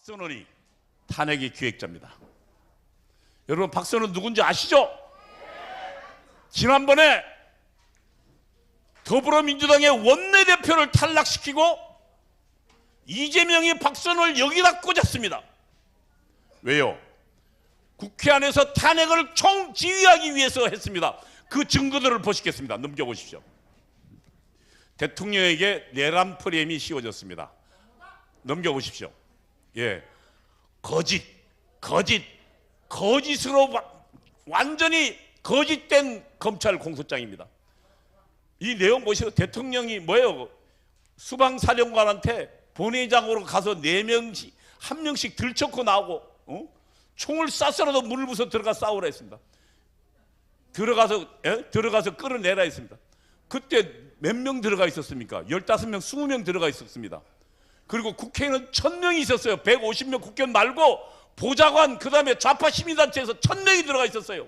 박선원이 탄핵의 기획자입니다. 여러분, 박선원 누군지 아시죠? 지난번에 더불어민주당의 원내대표를 탈락시키고 이재명이 박선원을 여기다 꽂았습니다. 왜요? 국회 안에서 탄핵을 총지휘하기 위해서 했습니다. 그 증거들을 보시겠습니다. 넘겨보십시오. 대통령에게 내란 프레임이 씌워졌습니다. 넘겨보십시오. 예, 거짓으로 완전히 거짓된 검찰 공소장입니다. 이 내용 보시고 대통령이 뭐예요? 수방사령관한테 본회의장으로 가서 4명씩, 1명씩 들쳐고 나오고 총을 쏴서라도 문을 부숴 들어가 싸우라 했습니다. 들어가서 끌어내라 했습니다. 그때 몇 명 들어가 있었습니까? 15명, 20명 들어가 있었습니다. 그리고 국회의원은 1000명이 있었어요. 150명 국회의원 말고 보좌관, 그 다음에 좌파 시민단체에서 1000명이 들어가 있었어요.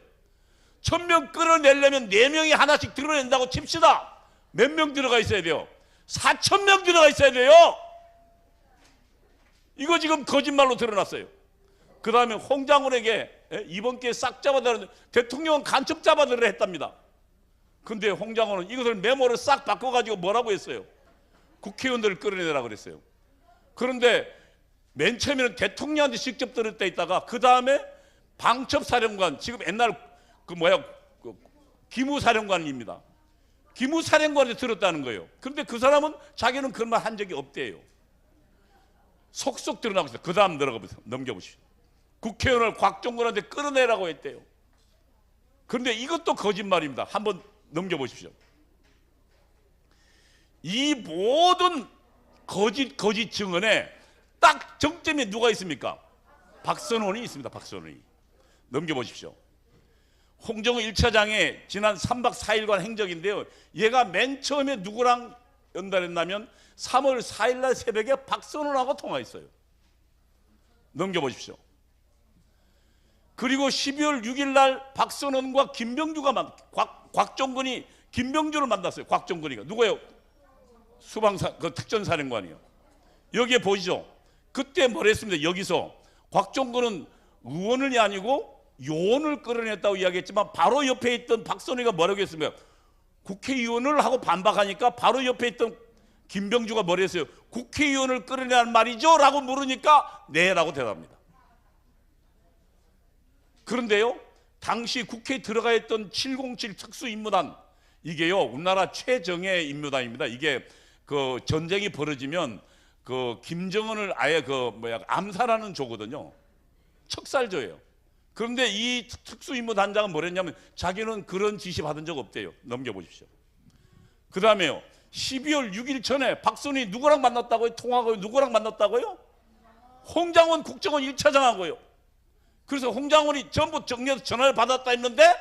1000명 끌어내려면 4명이 하나씩 들어낸다고 칩시다. 몇 명 들어가 있어야 돼요? 4000명 들어가 있어야 돼요. 이거 지금 거짓말로 드러났어요. 그 다음에 홍장원에게 이번 기회에 싹 잡아달라는, 대통령은 간첩 잡아달라 했답니다. 근데 홍장원은 이것을 메모를 싹 바꿔가지고 뭐라고 했어요? 국회의원들을 끌어내라고 그랬어요. 그런데 맨 처음에는 대통령한테 직접 들었다 있다가 그 다음에 방첩사령관, 지금 옛날 기무사령관입니다. 기무사령관한테 들었다는 거예요. 그런데 그 사람은 자기는 그런 말 한 적이 없대요. 속속 드러나고 있어요. 그 다음 넘겨보십시오. 국회의원을 곽종근한테 끌어내라고 했대요. 그런데 이것도 거짓말입니다. 한번 넘겨보십시오. 이 모든 거짓 증언에 딱 정점에 누가 있습니까? 박선원이 있습니다. 박선원이. 넘겨보십시오. 홍정우 1차장의 지난 3박 4일간 행적인데요. 얘가 맨 처음에 누구랑 연달했냐면 3월 4일 날 새벽에 박선원하고 통화했어요. 넘겨보십시오. 그리고 12월 6일 날 박선원과 김병주가 곽종근이 김병주를 만났어요. 곽종근이가 누구예요? 특전사령관이요. 여기에 보시죠. 그때 뭘 했습니다. 여기서 곽종근은 의원이 아니고 요원을 끌어냈다고 이야기했지만 바로 옆에 있던 박선원이가 뭐라고 했습니까? 국회의원을 하고 반박하니까 바로 옆에 있던 김병주가 뭐라 했어요? 국회의원을 끌어내란 말이죠? 라고 물으니까 네 라고 대답합니다. 그런데요, 당시 국회에 들어가 있던 707 특수임무단, 이게요 우리나라 최정예 임무단입니다. 이게 그 전쟁이 벌어지면 그 김정은을 아예 암살하는 조거든요. 척살조예요. 그런데 이 특수임무단장은 뭐랬냐면 자기는 그런 지시 받은 적 없대요. 넘겨보십시오. 그 다음에요, 12월 6일 전에 박선원이 누구랑 만났다고요? 통화하고요? 누구랑 만났다고요? 홍장원 국정원 1차장하고요. 그래서 홍장원이 전부 정리해서 전화를 받았다 했는데,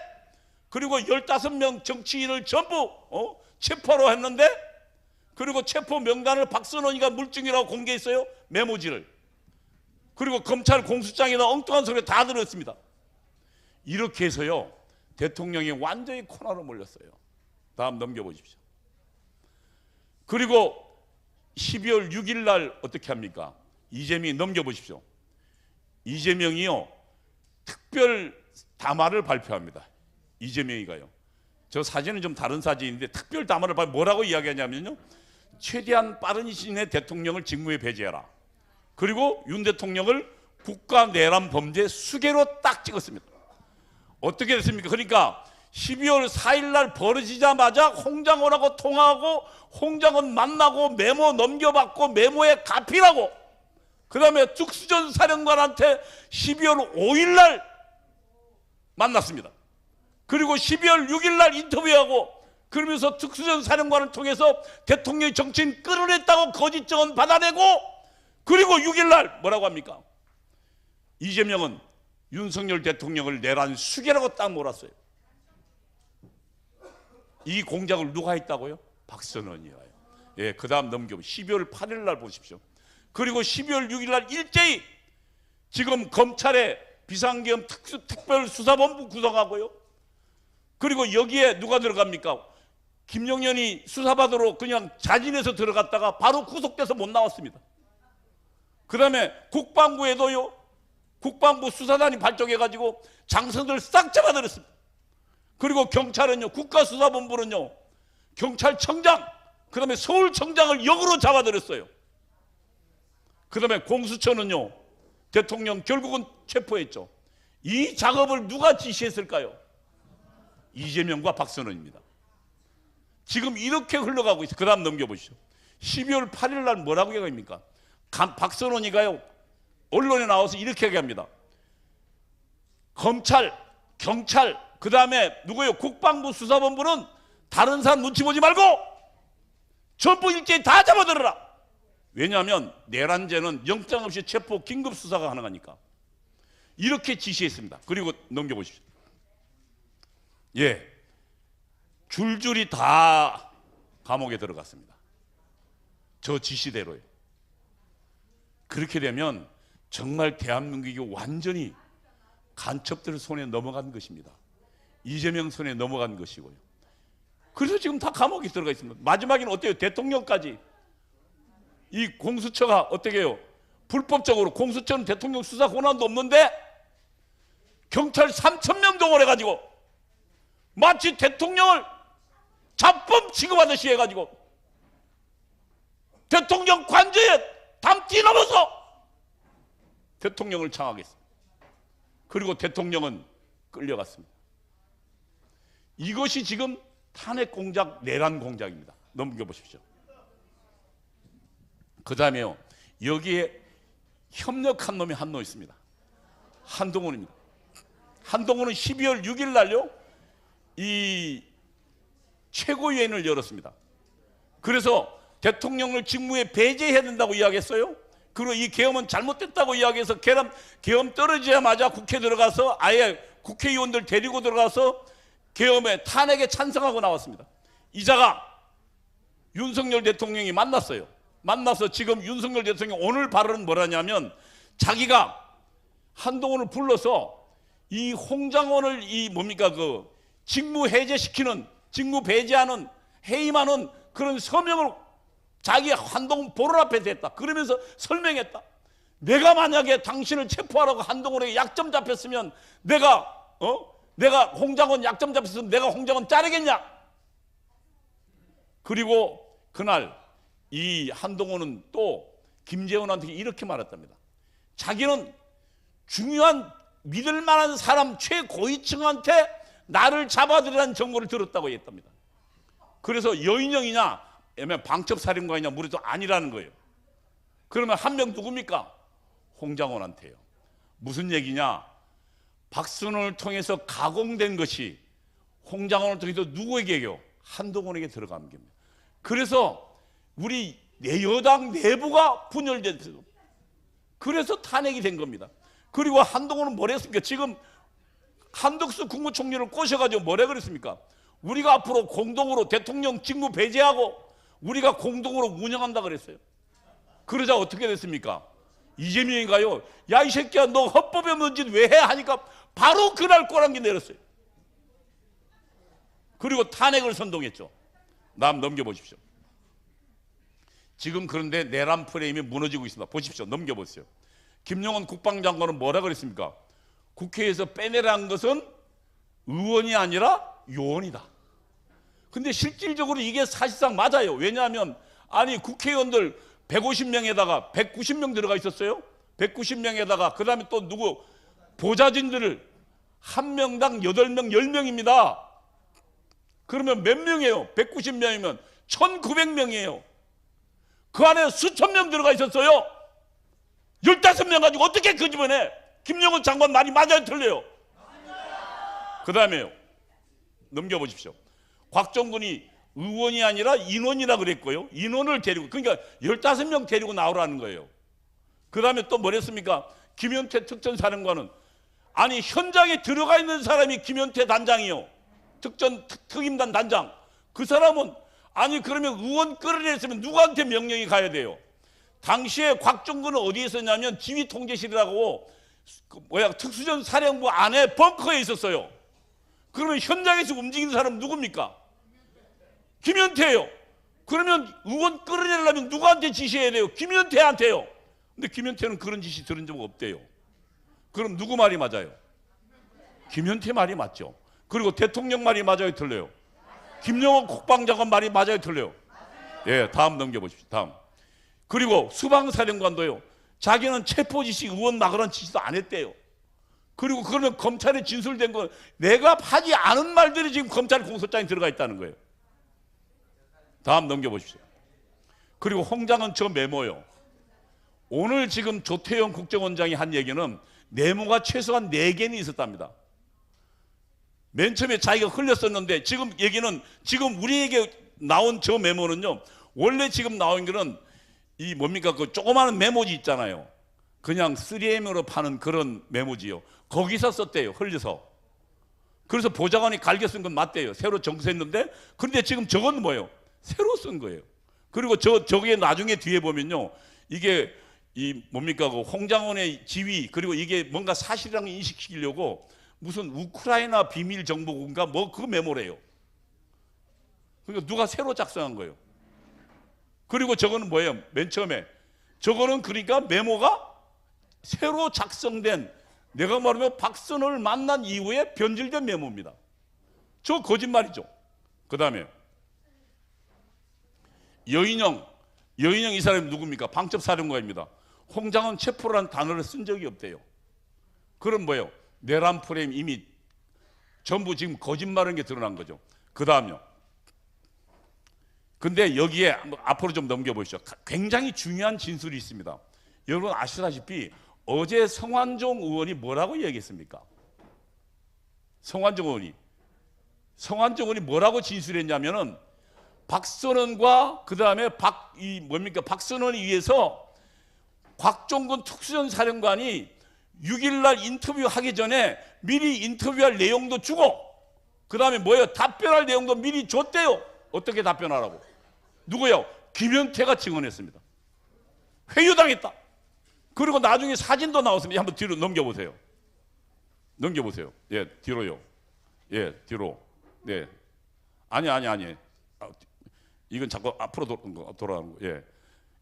그리고 15명 정치인을 전부 체포로 했는데, 그리고 체포 명단을 박선원이가 물증이라고 공개했어요. 메모지를. 그리고 검찰 공소장이나 엉뚱한 소리 다 들었습니다. 이렇게 해서요 대통령이 완전히 코너로 몰렸어요. 다음 넘겨보십시오. 그리고 12월 6일 날 어떻게 합니까? 이재명이, 넘겨보십시오. 이재명이요 특별 담화를 발표합니다. 이재명이가요. 저 사진은 좀 다른 사진인데 특별 담화를 뭐라고 이야기하냐면요, 최대한 빠른 시일 내에 대통령을 직무에 배제해라. 그리고 윤 대통령을 국가 내란 범죄 수괴로 딱 찍었습니다. 어떻게 됐습니까? 그러니까 12월 4일 날 벌어지자마자 홍장원하고 통화하고 홍장원 만나고 메모 넘겨받고 메모에 가피라고, 그 다음에 특수전 사령관한테 12월 5일 날 만났습니다. 그리고 12월 6일 날 인터뷰하고, 그러면서 특수전 사령관을 통해서 대통령의 정치인 끌어냈다고 거짓 증언 받아내고, 그리고 6일 날 뭐라고 합니까? 이재명은 윤석열 대통령을 내란 수괴라고 딱 몰았어요. 이 공작을 누가 했다고요? 박선원이에요. 예, 그 다음 넘겨보시죠. 12월 8일 날 보십시오. 그리고 12월 6일 날 일제히 지금 검찰의 비상계엄 특별수사본부 구성하고요. 그리고 여기에 누가 들어갑니까? 김용현이 수사받으러 그냥 자진해서 들어갔다가 바로 구속돼서 못 나왔습니다. 그 다음에 국방부에도요, 국방부 수사단이 발족해가지고 장성들 싹 잡아들였습니다. 그리고 경찰은요, 국가수사본부는요, 경찰청장, 그 다음에 서울청장을 역으로 잡아들였어요. 그 다음에 공수처는요, 대통령 결국은 체포했죠. 이 작업을 누가 지시했을까요? 이재명과 박선원입니다. 지금 이렇게 흘러가고 있어요. 그 다음 넘겨보시죠. 12월 8일 날 뭐라고 얘기합니까? 박선원이가요, 언론에 나와서 이렇게 얘기합니다. 검찰, 경찰, 그 다음에 누구요? 국방부 수사본부는 다른 사람 눈치 보지 말고 전부 일제히 다 잡아들어라. 왜냐하면 내란죄는 영장 없이 체포 긴급 수사가 가능하니까. 이렇게 지시했습니다. 그리고 넘겨보십시오. 예, 줄줄이 다 감옥에 들어갔습니다. 저 지시대로요. 그렇게 되면 정말 대한민국이 완전히 간첩들 손에 넘어간 것입니다. 이재명 손에 넘어간 것이고요. 그래서 지금 다 감옥에 들어가 있습니다. 마지막에는 어때요? 대통령까지. 이 공수처가 어떻게 해요? 불법적으로, 공수처는 대통령 수사 권한도 없는데 경찰 3,000명 동원해가지고 마치 대통령을 잡범 취급하듯이 해가지고 대통령 관저에 담 뛰어넘어서 대통령을 장악했습니다. 그리고 대통령은 끌려갔습니다. 이것이 지금 탄핵 공작, 내란 공작입니다. 넘겨보십시오. 그 다음에요, 여기에 협력한 놈이 한 놈 있습니다. 한동훈입니다. 한동훈은 12월 6일 날요, 이 최고위원회를 열었습니다. 그래서 대통령을 직무에 배제해야 된다고 이야기했어요. 그리고 이 계엄은 잘못됐다고 이야기해서 계엄 떨어지자마자 국회 들어가서 아예 국회의원들 데리고 들어가서 계엄에 탄핵에 찬성하고 나왔습니다. 이자가 윤석열 대통령이 만났어요. 만나서 지금 윤석열 대통령이 오늘 발언은 뭐라냐면 자기가 한동훈을 불러서 이 홍장원을 그 직무 해제시키는, 직무 배제하는, 해임하는 그런 서명을 자기 한동훈 보를 앞에서 했다. 그러면서 설명했다. 내가 만약에 당신을 체포하라고 한동훈에게 약점 잡혔으면 내가 홍장원 약점 잡혔으면 내가 홍장원 자르겠냐? 그리고 그날 이 한동훈은 또 김재원한테 이렇게 말했답니다. 자기는 중요한 믿을 만한 사람 최고위층한테 나를 잡아들이라는 정보를 들었다고 했답니다. 그래서 여인형이냐 아니면 방첩사령관이냐 물어도 아니라는 거예요. 그러면 한 명 누굽니까? 홍장원한테요. 무슨 얘기냐? 박선원을 통해서 가공된 것이 홍장원을 통해서 누구에게요? 한동훈에게 들어가는 겁니다. 그래서 우리 여당 내부가 분열됐어요. 그래서 탄핵이 된 겁니다. 그리고 한동훈은 뭘 했습니까? 지금 한덕수 국무총리를 꼬셔가지고 뭐라 그랬습니까? 우리가 앞으로 공동으로 대통령 직무 배제하고 우리가 공동으로 운영한다 그랬어요. 그러자 어떻게 됐습니까? 이재명이가요, 야 이 새끼야 너 헌법에 없는 짓 왜 해? 하니까 바로 그날 꼬랑지 내렸어요. 그리고 탄핵을 선동했죠. 다음 넘겨보십시오. 지금 그런데 내란 프레임이 무너지고 있습니다. 보십시오. 넘겨보세요. 김용원 국방장관은 뭐라 그랬습니까? 국회에서 빼내라는 것은 의원이 아니라 요원이다. 근데 실질적으로 이게 사실상 맞아요. 왜냐하면 아니 국회의원들 150명에다가 190명 들어가 있었어요. 190명에다가 그 다음에 또 누구 보좌진들을 한 명당 8명 10명입니다. 그러면 몇 명이에요? 190명이면 1900명이에요. 그 안에 수천 명 들어가 있었어요. 15명 가지고 어떻게 그 집어내? 김용원 장관 말이 맞아요, 틀려요? 그 다음에요, 넘겨보십시오. 곽종근이 의원이 아니라 인원이라 그랬고요. 인원을 데리고, 그러니까 15명 데리고 나오라는 거예요. 그 다음에 또 뭐랬습니까? 김현태 특전사령관은 아니 현장에 들어가 있는 사람이 김현태 단장이요. 특임단 단장. 그 사람은 아니 그러면 의원 끌어냈으면 누구한테 명령이 가야 돼요? 당시에 곽종근은 어디에 있었냐면 지휘통제실이라고 특수전 사령부 안에 벙커에 있었어요. 그러면 현장에서 움직이는 사람은 누굽니까? 김현태예요. 그러면 의원 끌어내려면 누구한테 지시해야 돼요? 김현태한테요. 근데 김현태는 그런 짓이 들은 적 없대요. 그럼 누구 말이 맞아요? 김현태 말이 맞죠. 그리고 대통령 말이 맞아요, 틀려요? 김영호 국방장관 말이 맞아요, 틀려요? 예, 다음 넘겨보십시오. 다음. 그리고 수방사령관도요, 자기는 체포지시 의원 막으라는 지시도 안 했대요. 그리고 그거는 검찰에 진술된 건 내가 하지 않은 말들이 지금 검찰 공소장에 들어가 있다는 거예요. 다음 넘겨보십시오. 그리고 홍장은 저 메모요. 오늘 지금 조태영 국정원장이 한 얘기는 메모가 최소한 4개는 있었답니다. 맨 처음에 자기가 흘렸었는데 지금 얘기는, 지금 우리에게 나온 저 메모는요, 원래 지금 나온 거는 이 뭡니까, 그 조그마한 메모지 있잖아요. 그냥 3M으로 파는 그런 메모지요. 거기서 썼대요, 흘려서. 그래서 보좌관이 갈겨 쓴 건 맞대요. 새로 정수했는데, 그런데 지금 저건 뭐예요? 새로 쓴 거예요. 그리고 저게 나중에 뒤에 보면요, 이게 이 뭡니까, 그 홍장원의 지위, 그리고 이게 뭔가 사실이라는 걸 인식시키려고 무슨 우크라이나 비밀 정보국인가 뭐 그 메모래요. 그러니까 누가 새로 작성한 거예요. 그리고 저거는 뭐예요? 맨 처음에 저거는 그러니까 메모가 새로 작성된, 내가 말하면 박선호를 만난 이후에 변질된 메모입니다. 저 거짓말이죠. 그 다음에 여인영 이 사람이 누굽니까? 방첩사령관입니다. 홍장은 체포라는 단어를 쓴 적이 없대요. 그럼 뭐예요? 내란 프레임 이미 전부 지금 거짓말인 게 드러난 거죠. 그 다음요. 근데 여기에 앞으로 좀 넘겨보시죠. 굉장히 중요한 진술이 있습니다. 여러분 아시다시피 어제 성완종 의원이 뭐라고 얘기했습니까? 성완종 의원이 뭐라고 진술했냐면은 박선원과 그 다음에 박선원에 의해서 곽종근 특수전 사령관이 6일날 인터뷰하기 전에 미리 인터뷰할 내용도 주고, 그 다음에 뭐예요? 답변할 내용도 미리 줬대요. 어떻게 답변하라고? 누구요? 김현태가 증언했습니다. 회유당했다. 그리고 나중에 사진도 나왔습니다. 한번 뒤로 넘겨보세요. 예, 뒤로요. 예, 뒤로. 네. 아니. 이건 자꾸 앞으로 돌아가는 거.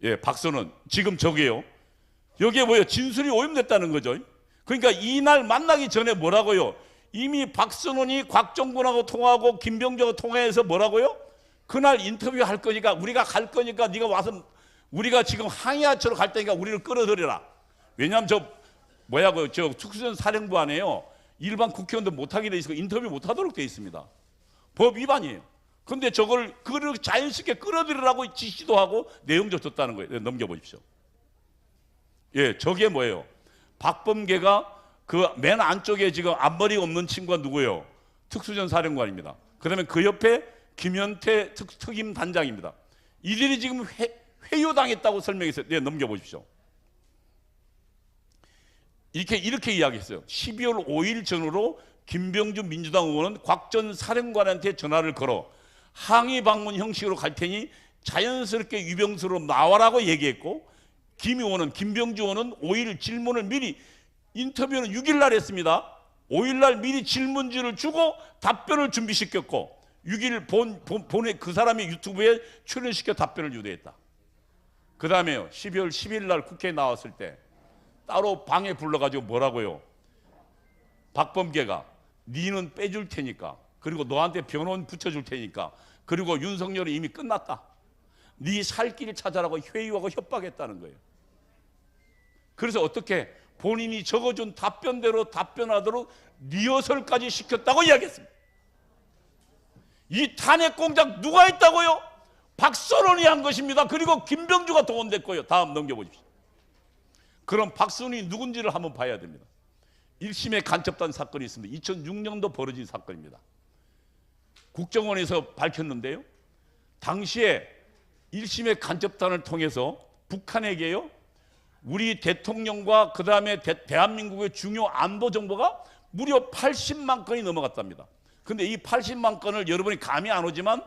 예, 박선원. 지금 저게요. 여기에 뭐예요? 진술이 오염됐다는 거죠. 그러니까 이날 만나기 전에 뭐라고요? 이미 박선원이 곽정군하고 통화하고 김병조하고 통화해서 뭐라고요? 그날 인터뷰 할 거니까, 우리가 갈 거니까 네가 와서, 우리가 지금 항해하처로 갈 테니까 우리를 끌어들여라. 왜냐하면 저 특수전 사령부 안에요, 일반 국회의원도 못하게 돼 있어서 인터뷰 못하도록 돼 있습니다. 법 위반이에요. 근데 저걸 자연스럽게 끌어들이라고 지시도 하고 내용도 줬다는 거예요. 넘겨보십시오. 예, 저게 뭐예요? 박범계가 그 맨 안쪽에 지금 앞머리 없는 친구가 누구예요? 특수전 사령관입니다. 그 다음에 그 옆에 김현태 특임 단장입니다. 이들이 지금 회유당했다고 설명했어요. 네, 넘겨보십시오. 이렇게 이야기했어요. 12월 5일 전후로 김병주 민주당 의원은 곽 전 사령관한테 전화를 걸어 항의 방문 형식으로 갈 테니 자연스럽게 유병수로 나와라고 얘기했고, 김병주 의원은 5일 질문을 미리, 인터뷰는 6일 날 했습니다. 5일 날 미리 질문지를 주고 답변을 준비시켰고, 6일 본에 그 사람이 유튜브에 출연시켜 답변을 유도했다. 그 다음에요, 12월 10일 날 국회에 나왔을 때 따로 방에 불러가지고 뭐라고요? 박범계가 니는 빼줄 테니까, 그리고 너한테 변호인 붙여줄 테니까, 그리고 윤석열이 이미 끝났다, 네 살 길을 찾아라고 회유하고 협박했다는 거예요. 그래서 어떻게 본인이 적어준 답변대로 답변하도록 리허설까지 시켰다고 이야기했습니다. 이 탄핵 공작 누가 했다고요? 박선원이 한 것입니다. 그리고 김병주가 동원됐고요. 다음 넘겨보십시오. 그럼 박선원이 누군지를 한번 봐야 됩니다. 1심에 간첩단 사건이 있습니다. 2006년도 벌어진 사건입니다. 국정원에서 밝혔는데요, 당시에 1심의 간첩단을 통해서 북한에게요, 우리 대통령과 그 다음에 대한민국의 중요 안보 정보가 무려 80만 건이 넘어갔답니다. 근데 이 80만 건을 여러분이 감이 안 오지만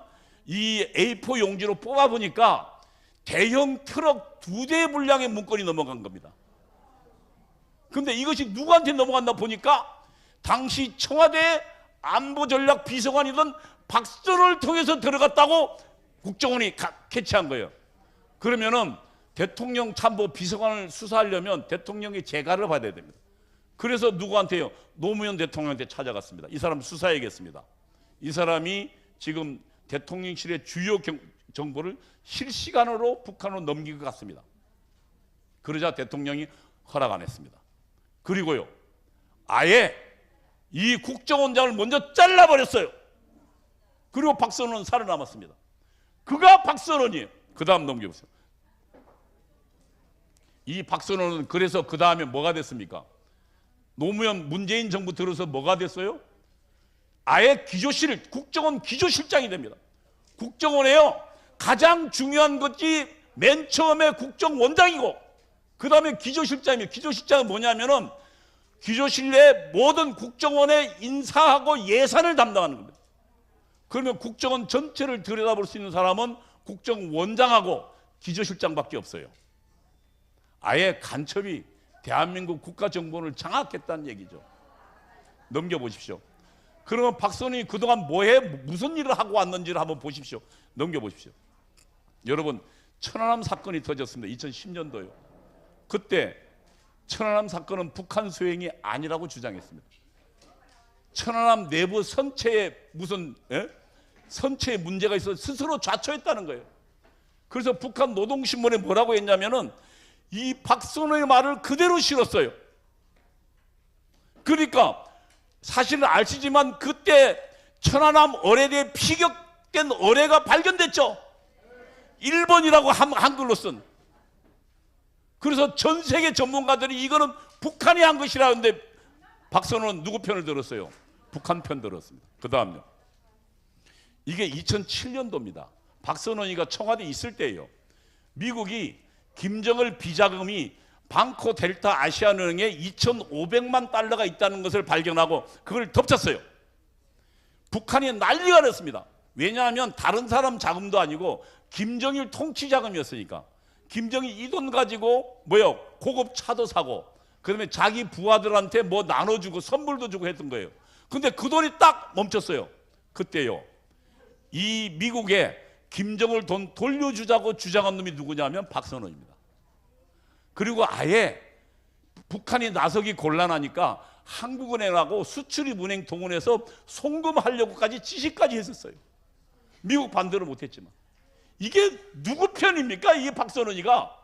이 A4 용지로 뽑아보니까 대형 트럭 2대 분량의 문건이 넘어간 겁니다. 근데 이것이 누구한테 넘어갔나 보니까 당시 청와대 안보전략 비서관이던 박선호를 통해서 들어갔다고 국정원이 캐치한 거예요. 그러면은 대통령 참모 비서관을 수사하려면 대통령의 재가를 받아야 됩니다. 그래서 누구한테요? 노무현 대통령한테 찾아갔습니다. 이 사람 수사해야겠습니다. 이 사람이 지금 대통령실의 주요 정보를 실시간으로 북한으로 넘긴 것 같습니다. 그러자 대통령이 허락 안 했습니다. 그리고요, 아예 이 국정원장을 먼저 잘라버렸어요. 그리고 박선원은 살아남았습니다. 그가 박선원이에요. 그 다음 넘겨보세요. 이 박선원은 그래서 그 다음에 뭐가 됐습니까? 노무현 문재인 정부 들어서 뭐가 됐어요? 아예 국정원 기조실장이 됩니다. 국정원에요, 가장 중요한 것이 맨 처음에 국정원장이고 그 다음에 기조실장이에요. 기조실장은 뭐냐면은 기조실 내 모든 국정원의 인사하고 예산을 담당하는 겁니다. 그러면 국정원 전체를 들여다볼 수 있는 사람은 국정원장하고 기조실장밖에 없어요. 아예 간첩이 대한민국 국가정보를 장악했다는 얘기죠. 넘겨보십시오. 그러면 박선원이 그동안 뭐해? 무슨 일을 하고 왔는지를 한번 보십시오. 넘겨보십시오. 여러분, 천안함 사건이 터졌습니다. 2010년도요. 그때 천안함 사건은 북한 소행이 아니라고 주장했습니다. 천안함 내부 선체에 선체에 문제가 있어서 스스로 좌초했다는 거예요. 그래서 북한 노동신문에 뭐라고 했냐면은 이 박선원의 말을 그대로 실었어요. 그러니까 사실은 아시지만 그때 천안함 어뢰대에 피격된 어뢰가 발견됐죠. 1번이라고 한글로 쓴. 그래서 전 세계 전문가들이 이거는 북한이 한 것이라 하는데 박선원은 누구 편을 들었어요? 북한 편 들었습니다. 그 다음요. 이게 2007년도입니다. 박선원이가 청와대에 있을 때예요. 미국이 김정을 비자금이 방코 델타 아시아은행에 2,500만 달러가 있다는 것을 발견하고 그걸 덮쳤어요. 북한이 난리가 났습니다. 왜냐하면 다른 사람 자금도 아니고 김정일 통치 자금이었으니까. 김정일 이 돈 가지고 고급 차도 사고 그다음에 자기 부하들한테 뭐 나눠주고 선물도 주고 했던 거예요. 근데 그 돈이 딱 멈췄어요. 그때요. 이 미국에 김정을 돈 돌려주자고 주장한 놈이 누구냐면 박선원입니다. 그리고 아예 북한이 나서기 곤란하니까 한국은행하고 수출입은행 동원해서 송금하려고까지 지시까지 했었어요. 미국 반대로 못했지만. 이게 누구 편입니까? 이게 박선원이가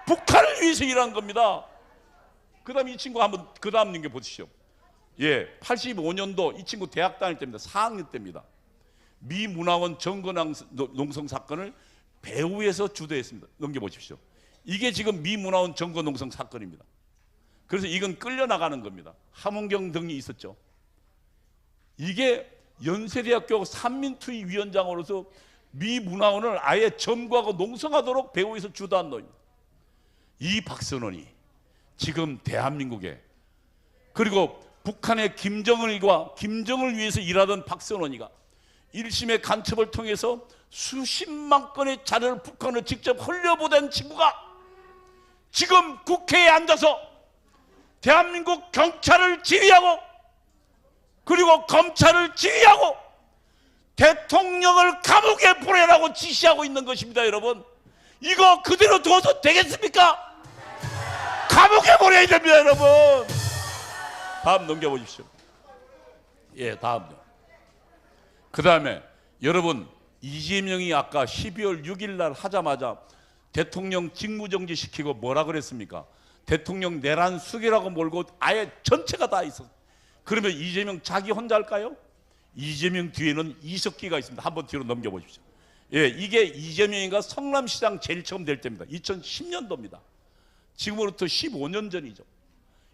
북한을 위해서 일한 겁니다. 그 다음 이 친구 한번 그 다음 넘겨 보시죠. 85년도 이 친구 대학 다닐 때입니다. 4학년 때입니다. 미 문화원 정거농성 사건을 배후에서 주도했습니다. 넘겨보십시오. 이게 지금 미 문화원 정거농성 사건입니다. 그래서 이건 끌려나가는 겁니다. 함은경 등이 있었죠. 이게 연세대학교 삼민투입위원장으로서 미 문화원을 아예 점거하고 농성하도록 배후에서 주도한 놈입니다. 이 박선원이 지금 대한민국에 그리고 북한의 김정을과 김정을 위해서 일하던 박선원이가 1심의 간첩을 통해서 수십만 건의 자료를 북한으로 직접 흘려보낸 친구가 지금 국회에 앉아서 대한민국 경찰을 지휘하고 그리고 검찰을 지휘하고 대통령을 감옥에 보내라고 지시하고 있는 것입니다. 여러분, 이거 그대로 둬서 되겠습니까? 감옥에 보내야 됩니다. 여러분, 다음 넘겨보십시오. 다음요. 그 다음에 여러분, 이재명이 아까 12월 6일 날 하자마자 대통령 직무정지 시키고 뭐라 그랬습니까? 대통령 내란 수계라고 몰고 아예 전체가 다 있어. 그러면 이재명 자기 혼자 할까요? 이재명 뒤에는 이석기가 있습니다. 한번 뒤로 넘겨보십시오. 이게 이재명이가 성남시장 제일 처음 될 때입니다. 2010년도입니다. 지금으로부터 15년 전이죠.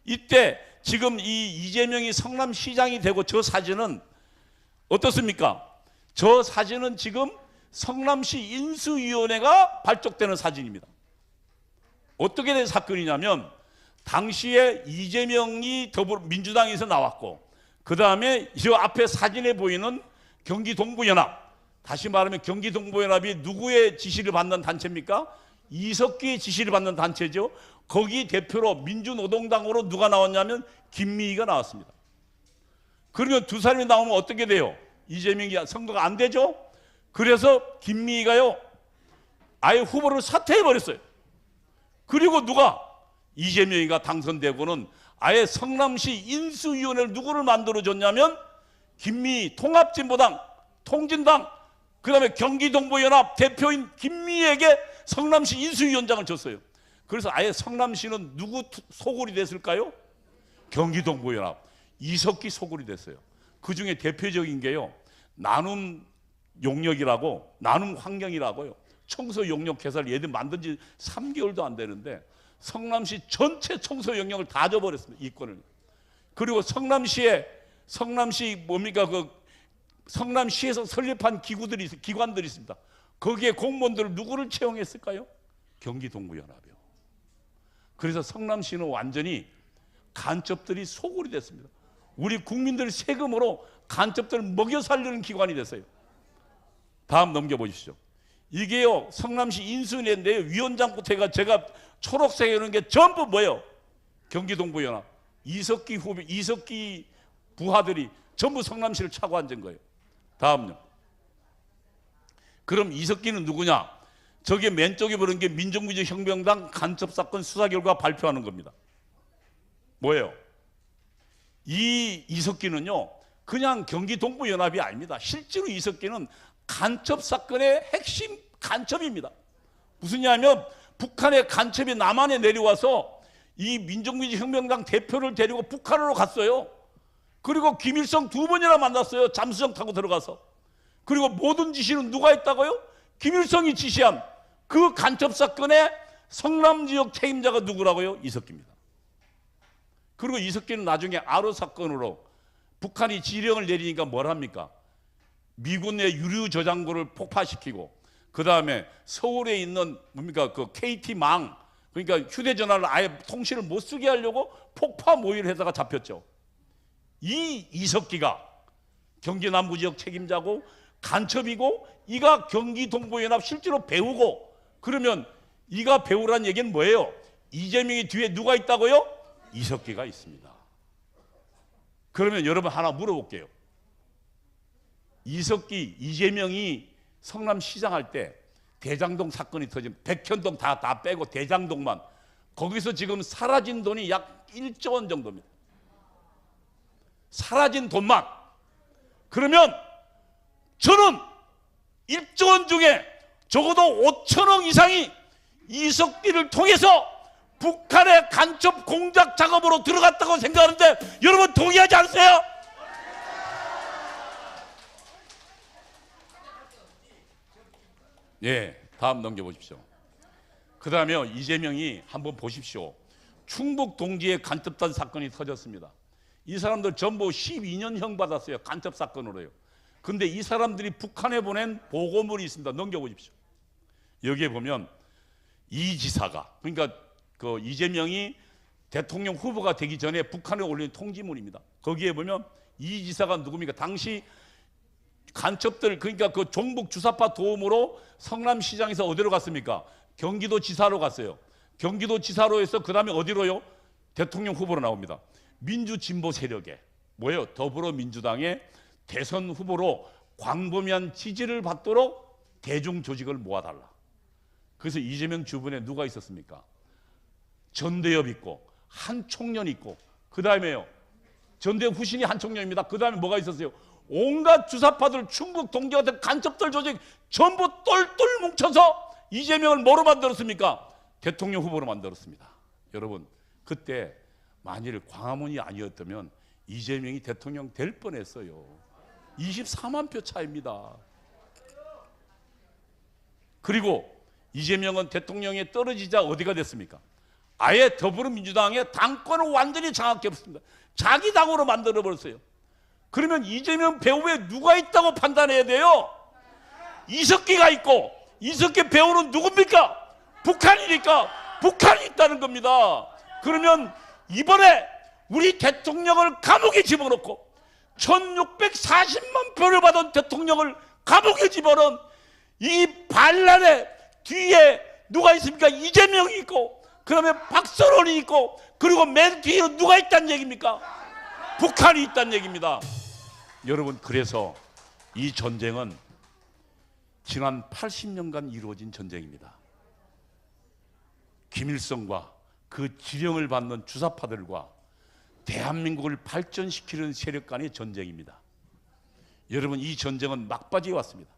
이때 지금 이 이재명이 성남시장이 되고 저 사진은 어떻습니까? 저 사진은 지금 성남시 인수위원회가 발족되는 사진입니다. 어떻게 된 사건이냐면 당시에 이재명이 민주당에서 나왔고 그 다음에 저 앞에 사진에 보이는 경기동부연합, 다시 말하면 경기동부연합이 누구의 지시를 받는 단체입니까? 이석기의 지시를 받는 단체죠. 거기 대표로 민주노동당으로 누가 나왔냐면 김미희가 나왔습니다. 그러면 두 사람이 나오면 어떻게 돼요? 이재명이 선거가 안 되죠? 그래서 김미희가요 아예 후보를 사퇴해버렸어요. 그리고 누가 이재명이가 당선되고는 아예 성남시 인수위원회를 누구를 만들어줬냐면 김미 통합진보당, 통진당, 그 다음에 경기동부연합 대표인 김미에게 성남시 인수위원장을 줬어요. 그래서 아예 성남시는 누구 소굴이 됐을까요? 경기동부연합, 이석기 소굴이 됐어요. 그 중에 대표적인 게요, 나눔 용역이라고, 나눔 환경이라고요. 청소 용역 회사를 얘들 만든 지 3개월도 안 되는데 성남시 전체 청소 용역을 다 줘버렸습니다. 이권을. 그리고 성남시 뭡니까, 그 성남시에서 설립한 기관들이 있습니다. 거기에 공무원들을 누구를 채용했을까요? 경기동부연합이요. 그래서 성남시는 완전히 간첩들이 소굴이 됐습니다. 우리 국민들 세금으로 간첩들을 먹여 살리는 기관이 됐어요. 다음 넘겨보십시오. 이게요, 성남시 인수위인데요, 위원장부터 해가 제가 초록색에 이런 게 전부 뭐예요? 경기동부연합, 이석기 부하들이 전부 성남시를 차고 앉은 거예요. 다음요. 그럼 이석기는 누구냐? 저게 맨 쪽에 보는 게 민족민주혁명당 간첩사건 수사 결과 발표하는 겁니다. 뭐예요? 이 이석기는요, 그냥 경기동부연합이 아닙니다. 실제로 이석기는 간첩사건의 핵심 간첩입니다. 무슨 얘기냐면 북한의 간첩이 남한에 내려와서 이 민족민주혁명당 대표를 데리고 북한으로 갔어요. 그리고 김일성 2번이나 만났어요. 잠수정 타고 들어가서. 그리고 모든 지시는 누가 했다고요? 김일성이 지시한 그 간첩사건의 성남지역 책임자가 누구라고요? 이석기입니다. 그리고 이석기는 나중에 아로 사건으로 북한이 지령을 내리니까 뭘 합니까? 미군의 유류 저장고를 폭파시키고, 그 다음에 서울에 있는 뭡니까, 그 KT망, 그러니까 휴대전화를 아예 통신을 못 쓰게 하려고 폭파 모의를 해다가 잡혔죠. 이 이석기가 경기 남부지역 책임자고 간첩이고, 이가 경기동부연합 실제로 배우고, 그러면 이가 배우란 얘기는 뭐예요? 이재명이 뒤에 누가 있다고요? 이석기가 있습니다. 그러면 여러분 하나 물어볼게요. 이재명이 성남시장 할 때 대장동 사건이 터지면 백현동 다 빼고 대장동만, 거기서 지금 사라진 돈이 약 1조 원 정도입니다. 사라진 돈만. 그러면 저는 1조 원 중에 적어도 5천억 이상이 이석기를 통해서 북한의 간첩 공작 작업으로 들어갔다고 생각하는데 여러분 동의하지 않으세요? 예, 다음 넘겨보십시오. 그 다음에 이재명이 한번 보십시오. 충북 동지의 간첩단 사건이 터졌습니다. 이 사람들 전부 12년형 받았어요. 간첩 사건으로요. 근데 이 사람들이 북한에 보낸 보고물이 있습니다. 넘겨보십시오. 여기에 보면 이 지사가, 그러니까 그 이재명이 대통령 후보가 되기 전에 북한에 올린 통지물입니다. 거기에 보면 이 지사가 누굽니까? 당시 간첩들, 그러니까 그 종북 주사파 도움으로 성남시장에서 어디로 갔습니까? 경기도 지사로 갔어요. 경기도 지사로 해서 그 다음에 어디로요? 대통령 후보로 나옵니다. 민주진보 세력에 뭐예요? 더불어민주당의 대선 후보로 광범위한 지지를 받도록 대중 조직을 모아달라. 그래서 이재명 주변에 누가 있었습니까? 전대엽 있고 한총련 있고, 그 다음에요, 전대엽 후신이 한총련입니다. 그 다음에 뭐가 있었어요? 온갖 주사파들, 충북 동지 같은 간첩들 조직 전부 똘똘 뭉쳐서 이재명을 뭐로 만들었습니까? 대통령 후보로 만들었습니다. 여러분, 그때 만일 광화문이 아니었다면 이재명이 대통령 될 뻔했어요. 24만 표 차입니다. 그리고 이재명은 대통령에 떨어지자 어디가 됐습니까? 아예 더불어민주당의 당권을 완전히 장악해버렸습니다. 자기 당으로 만들어버렸어요. 그러면 이재명 배후에 누가 있다고 판단해야 돼요? 이석기가 있고, 이석기 배후는 누굽니까? 북한이니까 북한이 있다는 겁니다. 그러면 이번에 우리 대통령을 감옥에 집어넣고 1640만 표를 받은 대통령을 감옥에 집어넣은 이 반란의 뒤에 누가 있습니까? 이재명이 있고, 그러면 박선원이 있고, 그리고 맨 뒤에는 누가 있다는 얘기입니까? 북한이 있다는 얘기입니다. 여러분, 그래서 이 전쟁은 지난 80년간 이루어진 전쟁입니다. 김일성과 그 지령을 받는 주사파들과 대한민국을 발전시키는 세력 간의 전쟁입니다. 여러분, 이 전쟁은 막바지에 왔습니다.